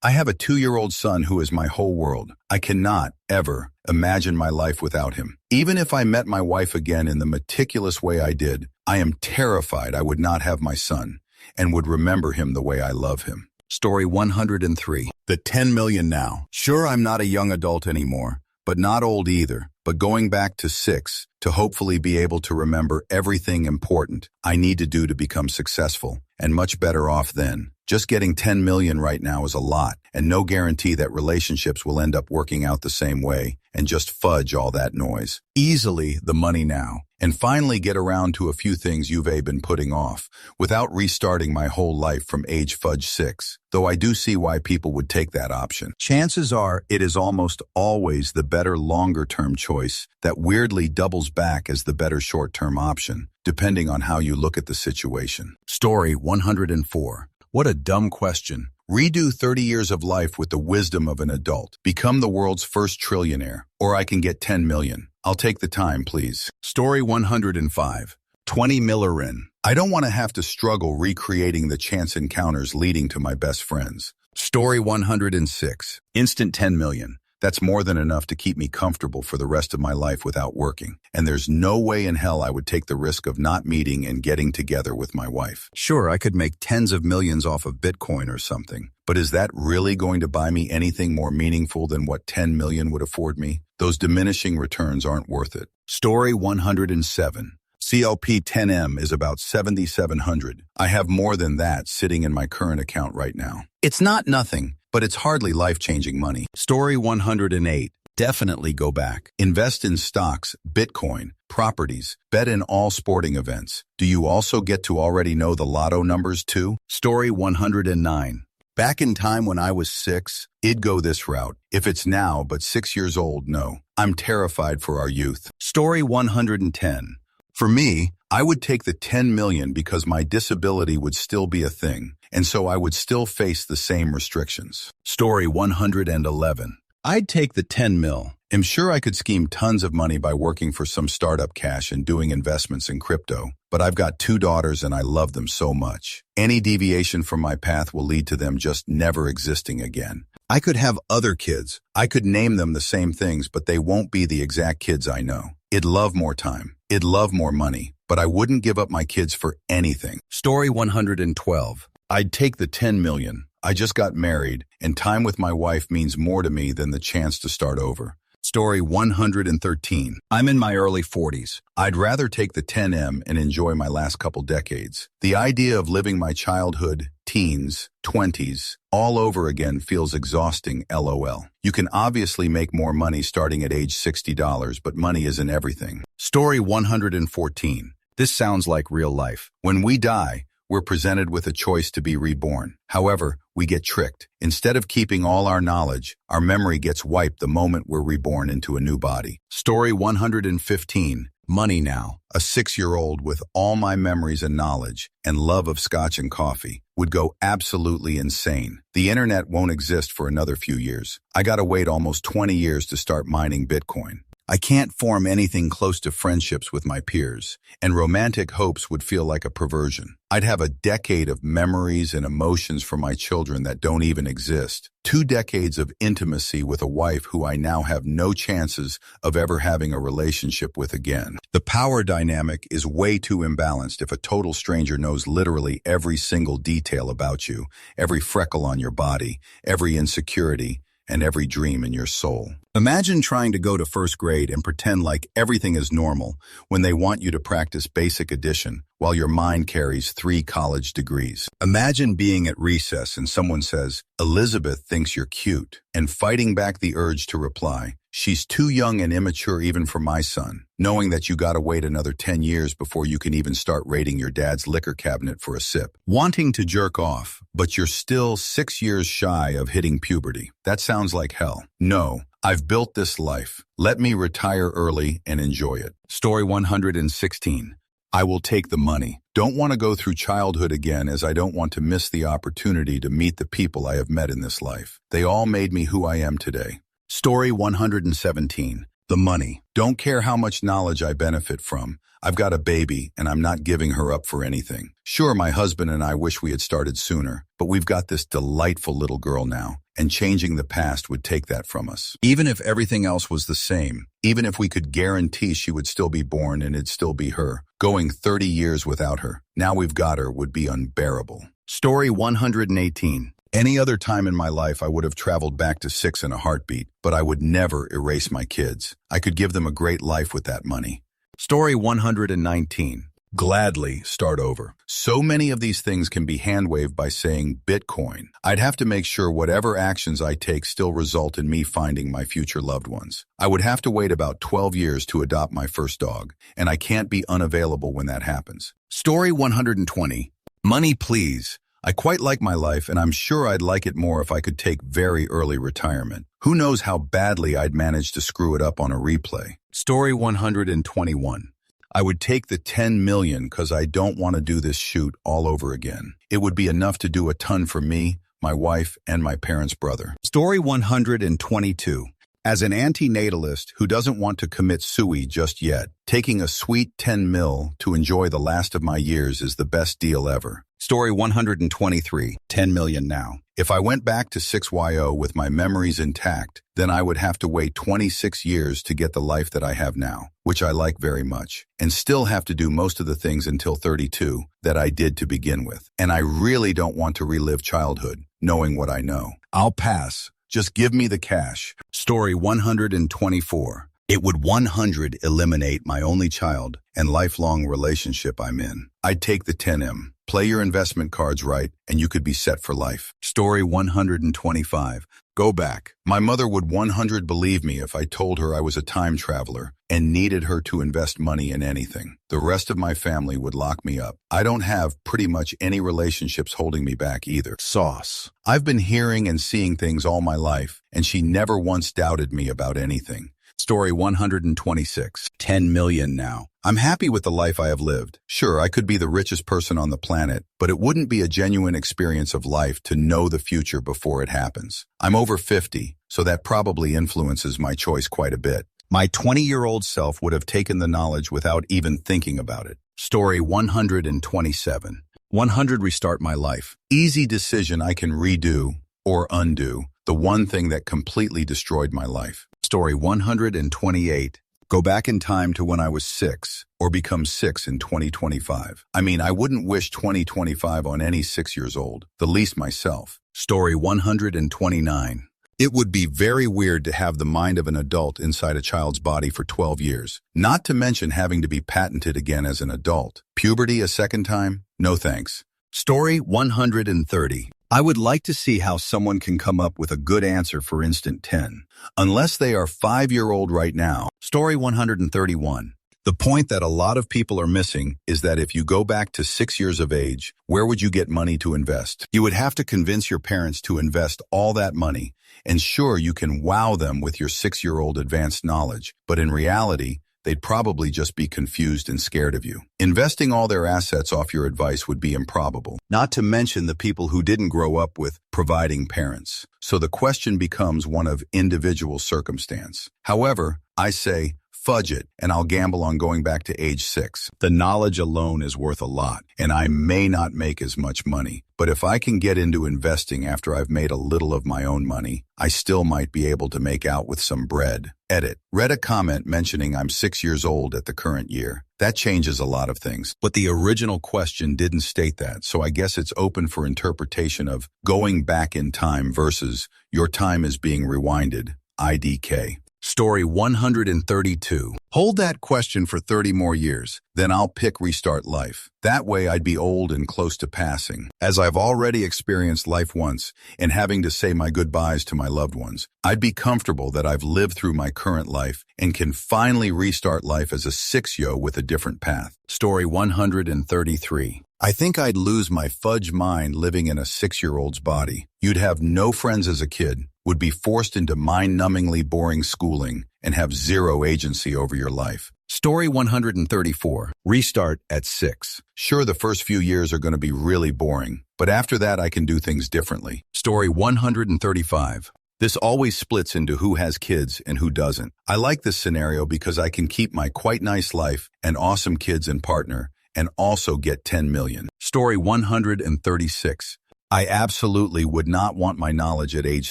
I have a 2-year-old son who is my whole world. I cannot, ever, imagine my life without him. Even if I met my wife again in the meticulous way I did, I am terrified I would not have my son and would remember him the way I love him. Story 103. The 10 million now. Sure, I'm not a young adult anymore, but not old either. But going back to 6, to hopefully be able to remember everything important I need to do to become successful, and much better off then. Just getting 10 million right now is a lot, and no guarantee that relationships will end up working out the same way, and just fudge all that noise. Easily the money now, and finally get around to a few things you've been putting off, without restarting my whole life from age fudge 6, though I do see why people would take that option. Chances are it is almost always the better longer-term choice that weirdly doubles back as the better short-term option, depending on how you look at the situation. Story 104. What a dumb question. Redo 30 years of life with the wisdom of an adult. Become the world's first trillionaire. Or I can get 10 million. I'll take the time, please. Story 105. 20 miller in. I don't want to have to struggle recreating the chance encounters leading to my best friends. Story 106. Instant 10 million. That's more than enough to keep me comfortable for the rest of my life without working. And there's no way in hell I would take the risk of not meeting and getting together with my wife. Sure, I could make tens of millions off of Bitcoin or something, but is that really going to buy me anything more meaningful than what 10 million would afford me? Those diminishing returns aren't worth it. Story 107. CLP 10M is about 7,700. I have more than that sitting in my current account right now. It's not nothing, but it's hardly life-changing money. Story 108. Definitely go back. Invest in stocks, Bitcoin, properties, bet in all sporting events. Do you also get to already know the lotto numbers too? Story 109. Back in time when I was 6, it'd go this route. If it's now but 6 years old, no. I'm terrified for our youth. Story 110. For me, I would take the 10 million because my disability would still be a thing, and so I would still face the same restrictions. Story 111. I'd take the 10 mil. I'm sure I could scheme tons of money by working for some startup cash and doing investments in crypto, but I've got 2 daughters and I love them so much. Any deviation from my path will lead to them just never existing again. I could have other kids. I could name them the same things, but they won't be the exact kids I know. I'd love more time. I'd love more money, but I wouldn't give up my kids for anything. Story 112. I'd take the 10 million. I just got married, and time with my wife means more to me than the chance to start over. Story 113. I'm in my early 40s. I'd rather take the 10M and enjoy my last couple decades. The idea of living my childhood, teens, 20s, all over again feels exhausting, LOL. You can obviously make more money starting at age $60, but money isn't everything. Story 114. This sounds like real life. When we die, we're presented with a choice to be reborn. However, we get tricked. Instead of keeping all our knowledge, our memory gets wiped the moment we're reborn into a new body. Story 115. Money now. A 6-year-old with all my memories and knowledge and love of scotch and coffee would go absolutely insane. The internet won't exist for another few years. I gotta wait almost 20 years to start mining Bitcoin. I can't form anything close to friendships with my peers, and romantic hopes would feel like a perversion. I'd have a decade of memories and emotions for my children that don't even exist. 2 decades of intimacy with a wife who I now have no chances of ever having a relationship with again. The power dynamic is way too imbalanced if a total stranger knows literally every single detail about you, every freckle on your body, every insecurity, and every dream in your soul. Imagine trying to go to first grade and pretend like everything is normal when they want you to practice basic addition while your mind carries 3 college degrees. Imagine being at recess and someone says, "Elizabeth thinks you're cute," and fighting back the urge to reply, "She's too young and immature even for my son," knowing that you gotta wait another 10 years before you can even start raiding your dad's liquor cabinet for a sip. Wanting to jerk off, but you're still 6 years shy of hitting puberty. That sounds like hell. No, I've built this life. Let me retire early and enjoy it. Story 116. I will take the money. Don't want to go through childhood again, as I don't want to miss the opportunity to meet the people I have met in this life. They all made me who I am today. Story 117. The money. Don't care how much knowledge I benefit from. I've got a baby, and I'm not giving her up for anything. Sure, my husband and I wish we had started sooner, but we've got this delightful little girl now, and changing the past would take that from us. Even if everything else was the same, even if we could guarantee she would still be born and it'd still be her, going 30 years without her, now we've got her, would be unbearable. Story 118. Any other time in my life, I would have traveled back to 6 in a heartbeat, but I would never erase my kids. I could give them a great life with that money. Story 119. Gladly start over. So many of these things can be hand-waved by saying Bitcoin. I'd have to make sure whatever actions I take still result in me finding my future loved ones. I would have to wait about 12 years to adopt my first dog, and I can't be unavailable when that happens. Story 120. Money, please. I quite like my life, and I'm sure I'd like it more if I could take very early retirement. Who knows how badly I'd manage to screw it up on a replay. Story 121. I would take the 10 million because I don't want to do this shoot all over again. It would be enough to do a ton for me, my wife, and my parents' brother. Story 122. As an antinatalist who doesn't want to commit sui just yet, taking a sweet 10 mil to enjoy the last of my years is the best deal ever. Story 123. 10 million now. If I went back to 6YO with my memories intact, then I would have to wait 26 years to get the life that I have now, which I like very much, and still have to do most of the things until 32 that I did to begin with. And I really don't want to relive childhood, knowing what I know. I'll pass. Just give me the cash. Story 124. It would 100 eliminate my only child and lifelong relationship I'm in. I'd take the 10M. Play your investment cards right, and you could be set for life. Story 125. Go back. My mother would 100 believe me if I told her I was a time traveler and needed her to invest money in anything. The rest of my family would lock me up. I don't have pretty much any relationships holding me back either. Sauce. I've been hearing and seeing things all my life, and she never once doubted me about anything. Story 126. 10 million now. I'm happy with the life I have lived. Sure, I could be the richest person on the planet, but it wouldn't be a genuine experience of life to know the future before it happens. I'm over 50, so that probably influences my choice quite a bit. My 20-year-old self would have taken the knowledge without even thinking about it. Story 127. 100 restart my life. Easy decision I can redo or undo. The one thing that completely destroyed my life. Story 128. Go back in time to when I was 6, or become 6 in 2025. I mean, I wouldn't wish 2025 on any 6 years old, the least myself. Story 129. It would be very weird to have the mind of an adult inside a child's body for 12 years, not to mention having to be patented again as an adult. Puberty a second time? No thanks. Story 130. I would like to see how someone can come up with a good answer for instant 10. Unless they are 5-year-old right now. Story 131. The point that a lot of people are missing is that if you go back to 6 years of age, where would you get money to invest? You would have to convince your parents to invest all that money, and sure, you can wow them with your 6-year-old advanced knowledge, but in reality, they'd probably just be confused and scared of you. Investing all their assets off your advice would be improbable, not to mention the people who didn't grow up with providing parents. So the question becomes one of individual circumstance. However, I say, fudge it, and I'll gamble on going back to age 6. The knowledge alone is worth a lot, and I may not make as much money. But if I can get into investing after I've made a little of my own money, I still might be able to make out with some bread. Edit. Read a comment mentioning I'm 6 years old at the current year. That changes a lot of things. But the original question didn't state that, so I guess it's open for interpretation of going back in time versus your time is being rewinded. IDK. Story 132. Hold that question for 30 more years, then I'll pick restart life. That way I'd be old and close to passing. As I've already experienced life once and having to say my goodbyes to my loved ones, I'd be comfortable that I've lived through my current life and can finally restart life as a 6-yo with a different path. Story 133. I think I'd lose my fudge mind living in a 6-year-old's body. You'd have no friends as a kid, would be forced into mind-numbingly boring schooling, and have zero agency over your life. Story 134. Restart at 6. Sure, the first few years are going to be really boring, but after that I can do things differently. Story 135. This always splits into who has kids and who doesn't. I like this scenario because I can keep my quite nice life and awesome kids and partner and also get 10 million. Story 136. I absolutely would not want my knowledge at age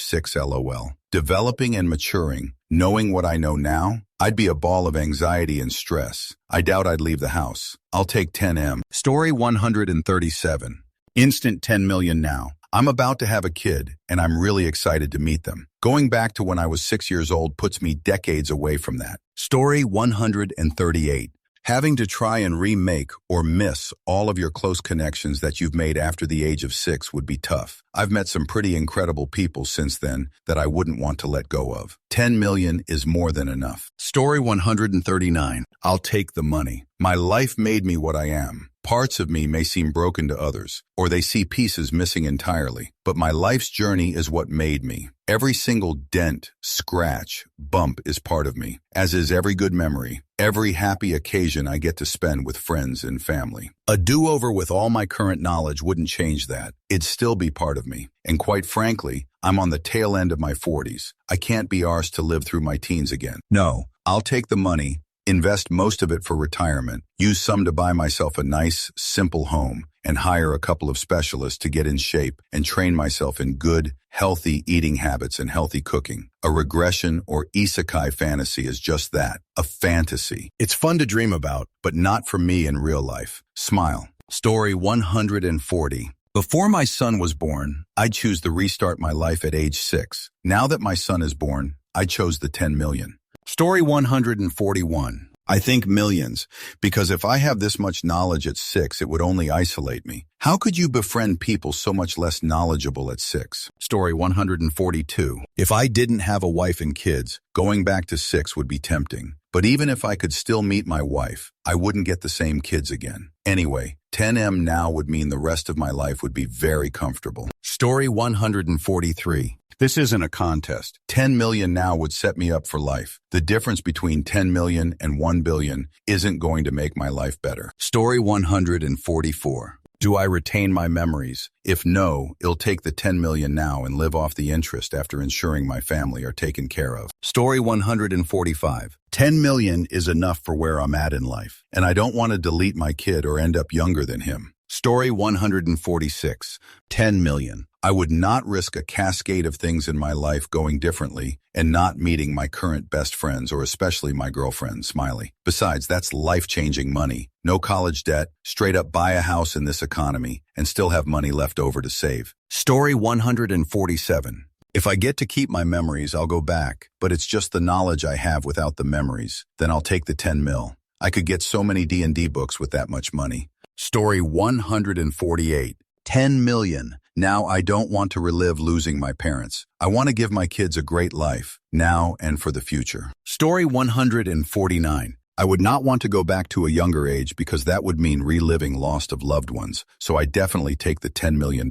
6, lol. Developing and maturing, knowing what I know now, I'd be a ball of anxiety and stress. I doubt I'd leave the house. I'll take 10M. Story 137. Instant 10 million now. I'm about to have a kid, and I'm really excited to meet them. Going back to when I was 6 years old puts me decades away from that. Story 138. Having to try and remake or miss all of your close connections that you've made after the age of 6 would be tough. I've met some pretty incredible people since then that I wouldn't want to let go of. 10 million is more than enough. Story 139. I'll take the money. My life made me what I am. Parts of me may seem broken to others, or they see pieces missing entirely, but my life's journey is what made me. Every single dent, scratch, bump is part of me, as is every good memory, every happy occasion I get to spend with friends and family. A do-over with all my current knowledge wouldn't change that. It'd still be part of me. And quite frankly, I'm on the tail end of my 40s. I can't be arsed to live through my teens again. No, I'll take the money, invest most of it for retirement, use some to buy myself a nice, simple home, and hire a couple of specialists to get in shape and train myself in good, healthy eating habits and healthy cooking. A regression or isekai fantasy is just that, a fantasy. It's fun to dream about, but not for me in real life. Smile. Story 140. Before my son was born, I'd choose to restart my life at age 6. Now that my son is born, I chose the 10 million. Story 141. I think millions, because if I have this much knowledge at 6, it would only isolate me. How could you befriend people so much less knowledgeable at 6? Story 142. If I didn't have a wife and kids, going back to 6 would be tempting. But even if I could still meet my wife, I wouldn't get the same kids again. Anyway, 10M now would mean the rest of my life would be very comfortable. Story 143. This isn't a contest. 10 million now would set me up for life. The difference between 10 million and 1 billion isn't going to make my life better. Story 144. Do I retain my memories? If no, it'll take the 10 million now and live off the interest after ensuring my family are taken care of. Story 145. 10 million is enough for where I'm at in life, and I don't want to delete my kid or end up younger than him. Story 146. 10 million. I would not risk a cascade of things in my life going differently and not meeting my current best friends or especially my girlfriend, Smiley. Besides, that's life-changing money. No college debt, straight up buy a house in this economy, and still have money left over to save. Story 147. If I get to keep my memories, I'll go back, but it's just the knowledge I have without the memories. Then I'll take the 10 mil. I could get so many D&D books with that much money. Story 148. 10 million. Now I don't want to relive losing my parents. I want to give my kids a great life, now and for the future. Story 149. I would not want to go back to a younger age because that would mean reliving loss of loved ones, so I definitely take the $10 million.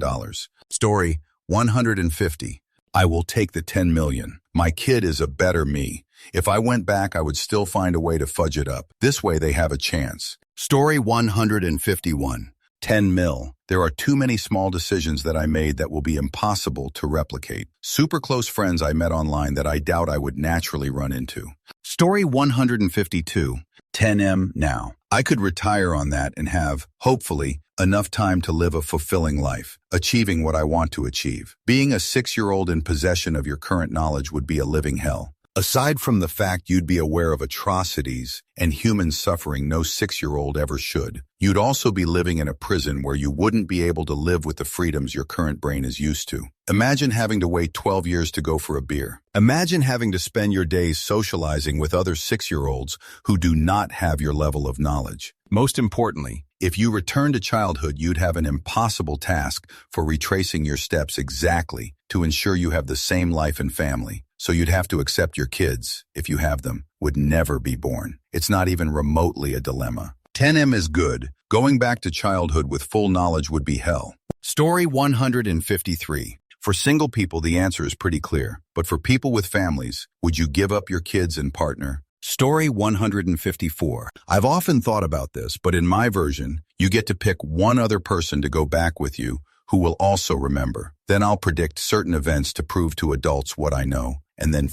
Story 150. I will take the 10 million. My kid is a better me. If I went back, I would still find a way to fudge it up. This way they have a chance. Story 151. 10 mil. There are too many small decisions that I made that will be impossible to replicate. Super close friends I met online that I doubt I would naturally run into. Story 152. 10M now. I could retire on that and have, hopefully, enough time to live a fulfilling life, achieving what I want to achieve. Being a 6-year-old in possession of your current knowledge would be a living hell. Aside from the fact you'd be aware of atrocities and human suffering no 6-year-old ever should, you'd also be living in a prison where you wouldn't be able to live with the freedoms your current brain is used to. Imagine having to wait 12 years to go for a beer. Imagine having to spend your days socializing with other 6-year-olds who do not have your level of knowledge. Most importantly, if you return to childhood, you'd have an impossible task for retracing your steps exactly to ensure you have the same life and family. So you'd have to accept your kids, if you have them, would never be born. It's not even remotely a dilemma. 10M is good. Going back to childhood with full knowledge would be hell. Story 153. For single people, the answer is pretty clear. But for people with families, would you give up your kids and partner? Story 154. I've often thought about this, but in my version, you get to pick one other person to go back with you who will also remember. Then I'll predict certain events to prove to adults what I know, and then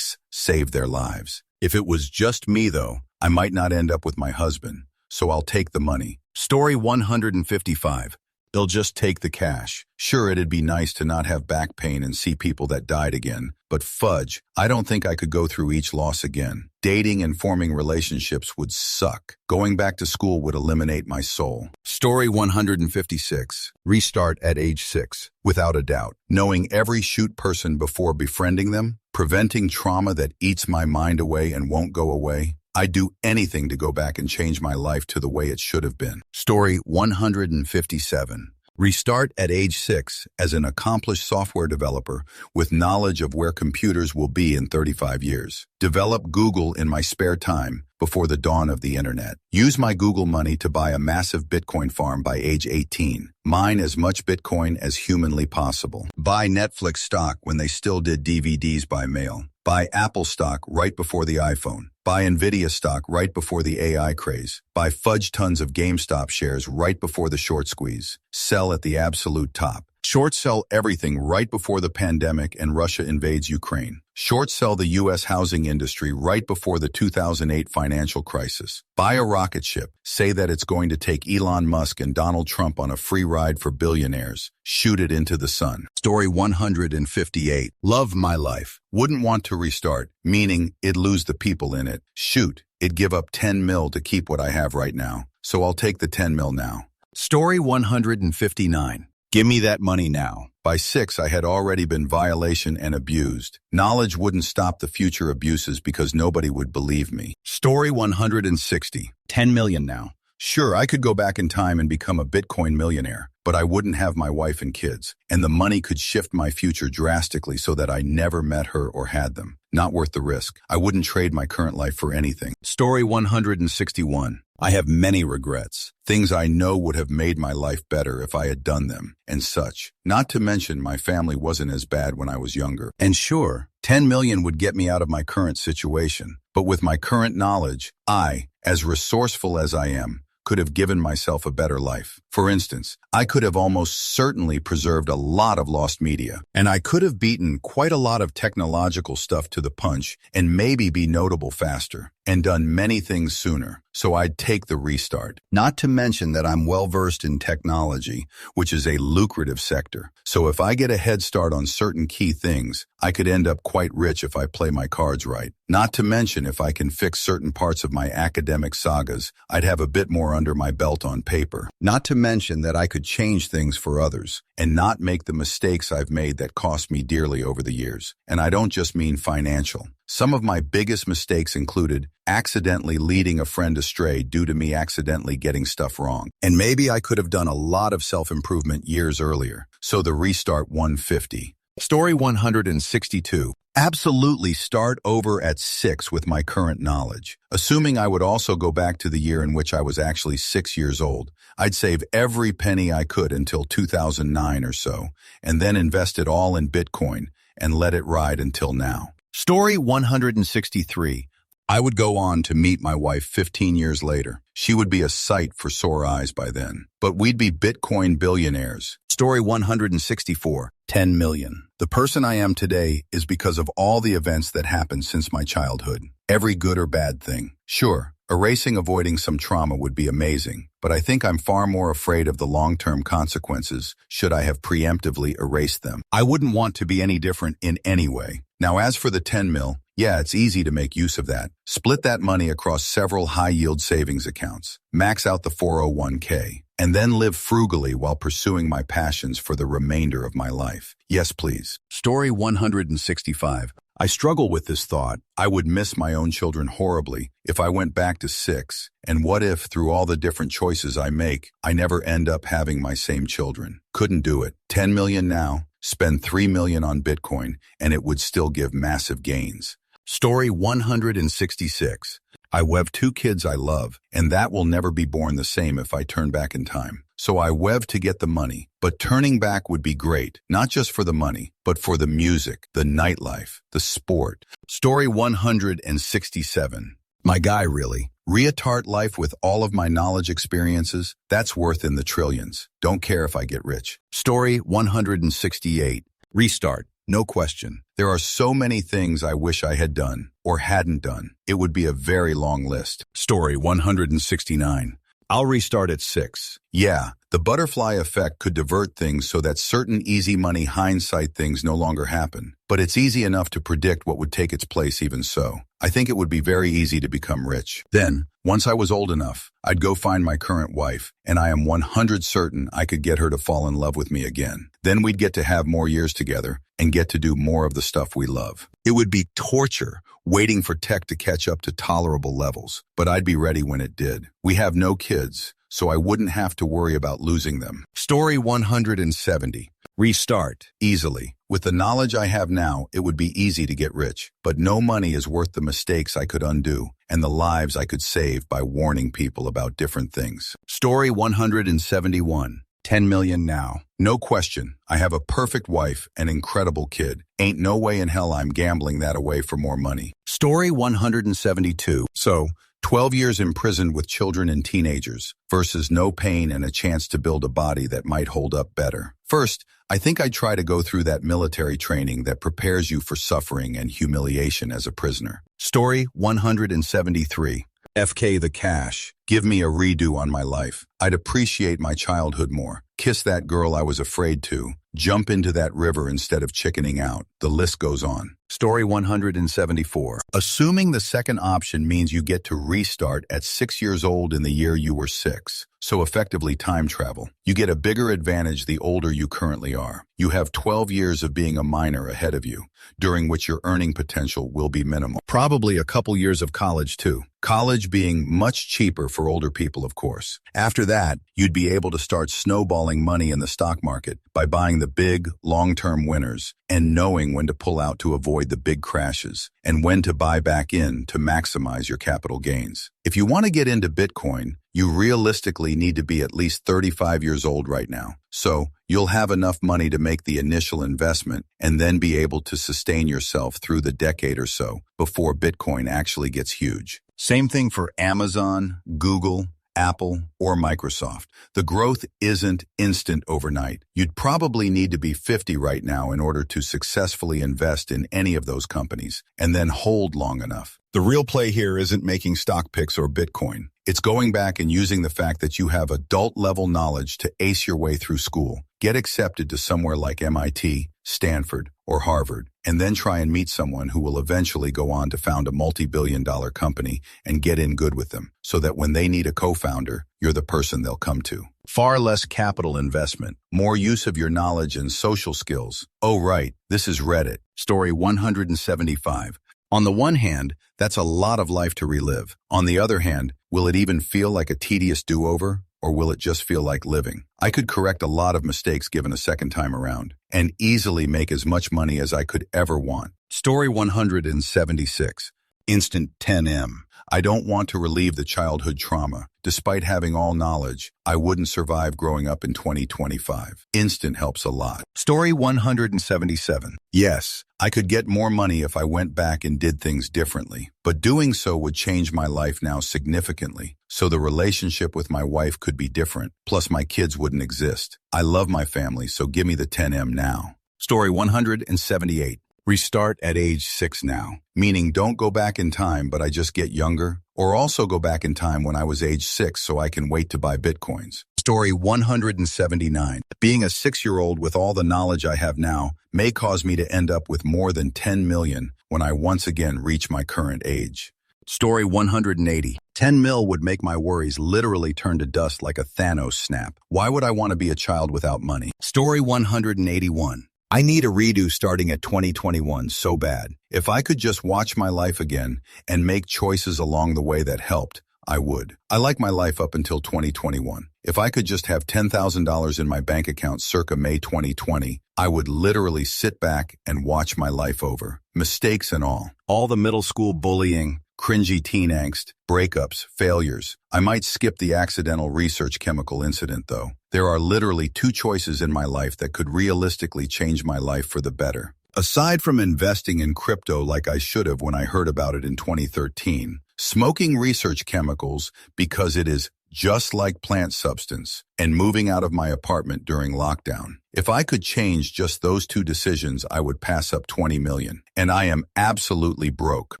save their lives. If it was just me, though, I might not end up with my husband, so I'll take the money. Story 155. They'll just take the cash. Sure, it'd be nice to not have back pain and see people that died again, but fudge, I don't think I could go through each loss again. Dating and forming relationships would suck. Going back to school would eliminate my soul. Story 156. Restart at age 6. Without a doubt. Knowing every shoot person before befriending them, preventing trauma that eats my mind away and won't go away. I'd do anything to go back and change my life to the way it should have been. Story 157. Restart at age 6 as an accomplished software developer with knowledge of where computers will be in 35 years. Develop Google in my spare time before the dawn of the internet. Use my Google money to buy a massive Bitcoin farm by age 18. Mine as much Bitcoin as humanly possible. Buy Netflix stock when they still did DVDs by mail. Buy Apple stock right before the iPhone. Buy Nvidia stock right before the AI craze. Buy fudge tons of GameStop shares right before the short squeeze. Sell at the absolute top. Short sell everything right before the pandemic and Russia invades Ukraine. Short sell the U.S. housing industry right before the 2008 financial crisis. Buy a rocket ship. Say that it's going to take Elon Musk and Donald Trump on a free ride for billionaires. Shoot it into the sun. Story 158. Love my life. Wouldn't want to restart, meaning it'd lose the people in it. Shoot, it'd give up 10 mil to keep what I have right now. So I'll take the 10 mil now. Story 159. Give me that money now. By 6, I had already been violation and abused. Knowledge wouldn't stop the future abuses because nobody would believe me. Story 160. 10 million now. Sure, I could go back in time and become a Bitcoin millionaire, but I wouldn't have my wife and kids, and the money could shift my future drastically so that I never met her or had them. Not worth the risk. I wouldn't trade my current life for anything. Story 161. I have many regrets. Things I know would have made my life better if I had done them, and such. Not to mention my family wasn't as bad when I was younger. And sure, 10 million would get me out of my current situation. But with my current knowledge, I, as resourceful as I am, could have given myself a better life. For instance, I could have almost certainly preserved a lot of lost media, and I could have beaten quite a lot of technological stuff to the punch and maybe be notable faster and done many things sooner. So I'd take the restart. Not to mention that I'm well-versed in technology, which is a lucrative sector. So if I get a head start on certain key things, I could end up quite rich if I play my cards right. Not to mention if I can fix certain parts of my academic sagas, I'd have a bit more under my belt on paper. Not to mention that I could change things for others and not make the mistakes I've made that cost me dearly over the years. And I don't just mean financial. Some of my biggest mistakes included accidentally leading a friend astray due to me accidentally getting stuff wrong. And maybe I could have done a lot of self-improvement years earlier. So the restart 150. Story 162. Absolutely start over at 6 with my current knowledge. Assuming I would also go back to the year in which I was actually 6 years old, I'd save every penny I could until 2009 or so, and then invest it all in Bitcoin and let it ride until now. Story 163. I would go on to meet my wife 15 years later. She would be a sight for sore eyes by then. But we'd be Bitcoin billionaires. Story 164. 10 million. The person I am today is because of all the events that happened since my childhood. Every good or bad thing. Sure, avoiding some trauma would be amazing, but I think I'm far more afraid of the long-term consequences should I have preemptively erased them. I wouldn't want to be any different in any way. Now, as for the 10 mil, yeah, it's easy to make use of that. Split that money across several high-yield savings accounts. Max out the 401k. And then live frugally while pursuing my passions for the remainder of my life. Yes, please. Story 165. I struggle with this thought. I would miss my own children horribly if I went back to 6. And what if, through all the different choices I make, I never end up having my same children? Couldn't do it. 10 million now, spend 3 million on Bitcoin, and it would still give massive gains. Story 166. I have 2 kids I love, and that will never be born the same if I turn back in time. So I wev to get the money, but turning back would be great, not just for the money, but for the music, the nightlife, the sport. Story 167. My guy, really. Retard life with all of my knowledge experiences, that's worth in the trillions. Don't care if I get rich. Story 168. Restart. No question. There are so many things I wish I had done or hadn't done. It would be a very long list. Story 169. I'll restart at 6. Yeah, the butterfly effect could divert things so that certain easy money hindsight things no longer happen. But it's easy enough to predict what would take its place even so. I think it would be very easy to become rich. Then, once I was old enough, I'd go find my current wife, and I am 100 certain I could get her to fall in love with me again. Then we'd get to have more years together and get to do more of the stuff we love. It would be torture waiting for tech to catch up to tolerable levels, but I'd be ready when it did. We have no kids, so I wouldn't have to worry about losing them. Story 170. Restart. Easily. With the knowledge I have now, it would be easy to get rich, but no money is worth the mistakes I could undo and the lives I could save by warning people about different things. Story 171. 10 million now. No question. I have a perfect wife and incredible kid. Ain't no way in hell I'm gambling that away for more money. Story 172. So, 12 years imprisoned with children and teenagers versus no pain and a chance to build a body that might hold up better. First, I think I'd try to go through that military training that prepares you for suffering and humiliation as a prisoner. Story 173. FK the cash. Give me a redo on my life. I'd appreciate my childhood more. Kiss that girl I was afraid to. Jump into that river instead of chickening out. The list goes on. Story 174. Assuming the second option means you get to restart at 6 years old in the year you were 6. So effectively time travel. You get a bigger advantage the older you currently are. You have 12 years of being a minor ahead of you, during which your earning potential will be minimal. Probably a couple years of college too. College being much cheaper for older people, of course. After that, you'd be able to start snowballing money in the stock market by buying the big, long-term winners and knowing when to pull out to avoid the big crashes and when to buy back in to maximize your capital gains. If you want to get into Bitcoin, you realistically need to be at least 35 years old right now. So you'll have enough money to make the initial investment and then be able to sustain yourself through the decade or so before Bitcoin actually gets huge. Same thing for Amazon, Google, Apple, or Microsoft. The growth isn't instant overnight. You'd probably need to be 50 right now in order to successfully invest in any of those companies and then hold long enough. The real play here isn't making stock picks or Bitcoin. It's going back and using the fact that you have adult-level knowledge to ace your way through school, get accepted to somewhere like MIT, Stanford, or Harvard, and then try and meet someone who will eventually go on to found a multi-billion-dollar company and get in good with them, so that when they need a co-founder, you're the person they'll come to. Far less capital investment, more use of your knowledge and social skills. Oh, right, this is Reddit. Story 175. On the one hand, that's a lot of life to relive. On the other hand, will it even feel like a tedious do-over, or will it just feel like living? I could correct a lot of mistakes given a second time around, and easily make as much money as I could ever want. Story 176. Instant 10M. I don't want to relieve the childhood trauma. Despite having all knowledge, I wouldn't survive growing up in 2025. Instant helps a lot. Story 177. Yes, I could get more money if I went back and did things differently, but doing so would change my life now significantly, so the relationship with my wife could be different, plus my kids wouldn't exist. I love my family, so give me the 10M now. Story 178. Restart at age 6 now, meaning don't go back in time, but I just get younger, or also go back in time when I was age 6 so I can wait to buy Bitcoins. Story 179. Being a 6-year-old with all the knowledge I have now may cause me to end up with more than 10 million when I once again reach my current age. Story 180. 10 mil would make my worries literally turn to dust like a Thanos snap. Why would I want to be a child without money? Story 181. I need a redo starting at 2021 so bad. If I could just watch my life again and make choices along the way that helped, I would. I like my life up until 2021. If I could just have $10,000 in my bank account circa May 2020, I would literally sit back and watch my life over. Mistakes and all. All the middle school bullying, cringy teen angst, breakups, failures. I might skip the accidental research chemical incident though. There are literally 2 choices in my life that could realistically change my life for the better. Aside from investing in crypto like I should have when I heard about it in 2013, Smoking research chemicals because it is just like plant substance, and moving out of my apartment during lockdown. If I could change just those two decisions, I would pass up 20 million. And I am absolutely broke.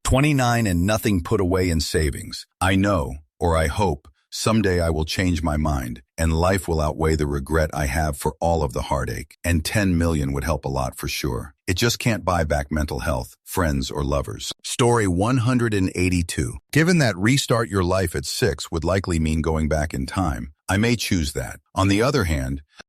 29 and nothing put away in savings. I know, or I hope, someday I will change my mind, and life will outweigh the regret I have for all of the heartache. And 10 million would help a lot for sure. It just can't buy back mental health, friends, or lovers. Story 182. Given that restart your life at 6 would likely mean going back in time, I may choose that. On the other hand,